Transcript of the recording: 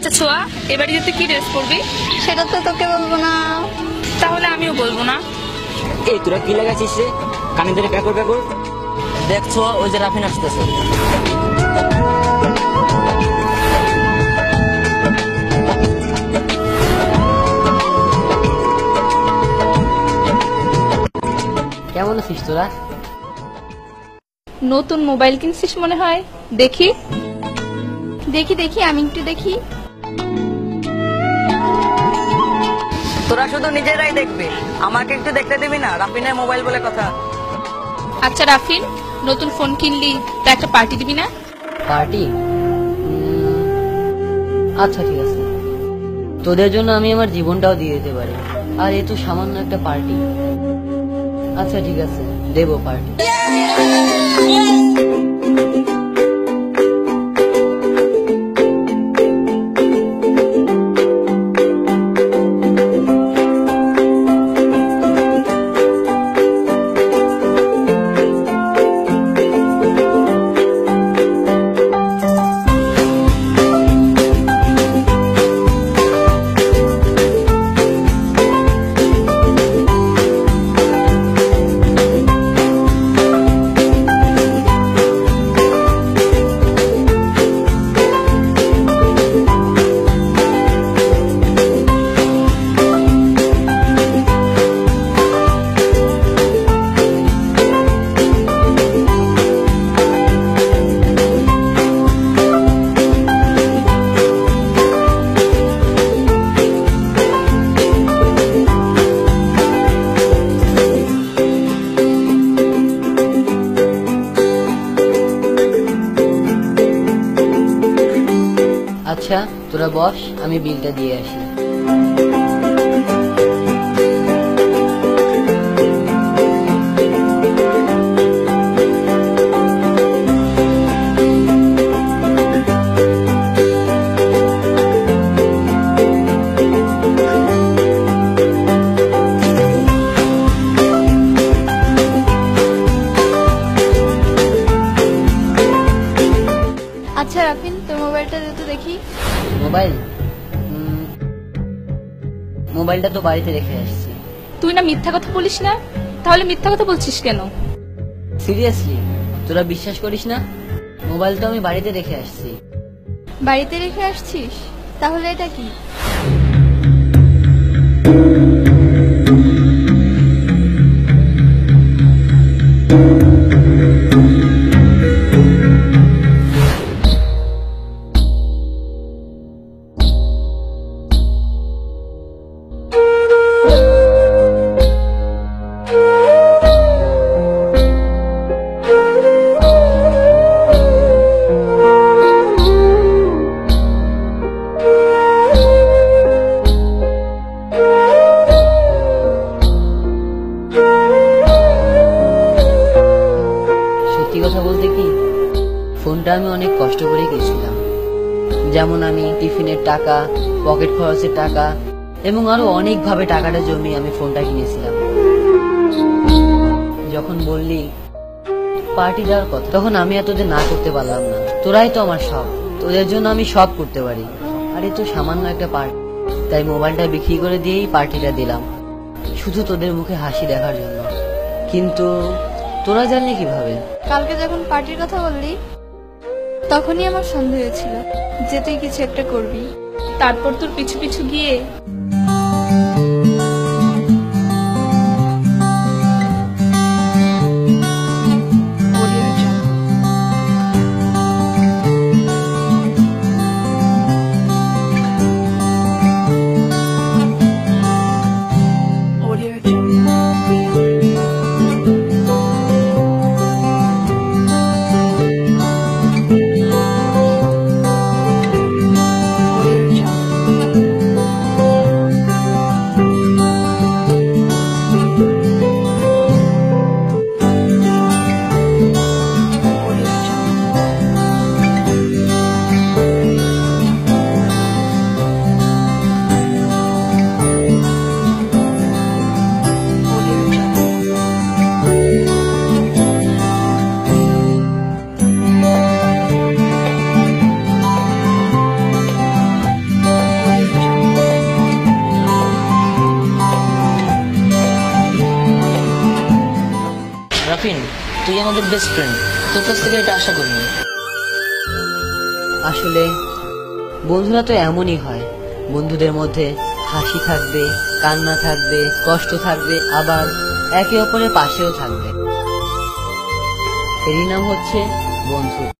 আচ্ছা ছোঁয়া, এবারে তুই কি ড্রেস পরবি? সেটা তো তোকে বলবো না। তাহলে আমিও বলবো না। এই তোরা কি লাগাইছিস রে? কানে ধরে প্যাকর প্যাকর। দেখছো ওই যে রাফিন আসতেছে। কেমন আছিস তোরা? নতুন মোবাইল কিনছিস মনে হয়, দেখি দেখি দেখি, আমি একটু দেখি। তোরা শুধু নিজেরাই দেখবে, আমাকে একটু দেখতে দিবি না? রাফিনের মোবাইল বলে কথা। আচ্ছা রাফিন, নতুন ফোন কিনলি তা একটা পার্টি দিবি না? পার্টি? আচ্ছা ঠিক আছে, তোদের জন্য আমি আমার জীবনটাও দিয়ে দিতে পারি, আর এ তো সামান্য একটা পার্টি। আচ্ছা ঠিক আছে, দেবো পার্টি। আচ্ছা তোরা বস, আমি বিলটা দিয়ে আসি। আচ্ছা রাফিন, তোর মোবাইলটা দে তো দেখি। মোবাইল? মোবাইলটা তো বাড়িতে রেখে আসছি। তুই না মিথ্যা কথা বলিস না, তাহলে মিথ্যা কথা বলছিস কেন? সিরিয়াসলি তোরা বিশ্বাস করিস না? মোবাইল তো আমি বাড়িতে রেখে আসছি। বাড়িতে রেখে আসছিস? তাহলে এটা কি? সত্যি কথা বলতে কি, ফোনটা আমি অনেক কষ্ট করে কিনেছিলাম। যেমন আমি টিফিনের টাকা, পকেট খরচের টাকা এবং আরো অনেকভাবে টাকাটা জমিয়ে আমি ফোনটা কিনেছিলাম। যখন বললি পার্টি দেওয়ার কথা, তখন আমি আর তোদের না করতে পারলাম না। তোরাই তো আমার সব, তোদের জন্য আমি সব করতে পারি। আর এই তো সামান্য একটা পার্টি, তাই মোবাইলটা বিক্রি করে দিয়েই পার্টিটা দিলাম, শুধু তোদের মুখে হাসি দেখার জন্য। কিন্তু তোরা জানলি কিভাবে? কালকে যখন পার্টির কথা বললি, তখনই আমার সন্দেহ হয়েছিল যে তুই কিছু একটা করবি। তারপর তোর পিছু পিছু গিয়ে রাফিন, তুই আমাদের বেস্ট ফ্রেন্ড, তোর কাছ থেকে এটা আশা করিনি। আসলে বন্ধুরা তো এমনই হয়, বন্ধুদের মধ্যে হাসি থাকবে, কান্না থাকবে, কষ্ট থাকবে, আবার একে অপরের পাশেও থাকবে। এরই নাম হচ্ছে বন্ধু।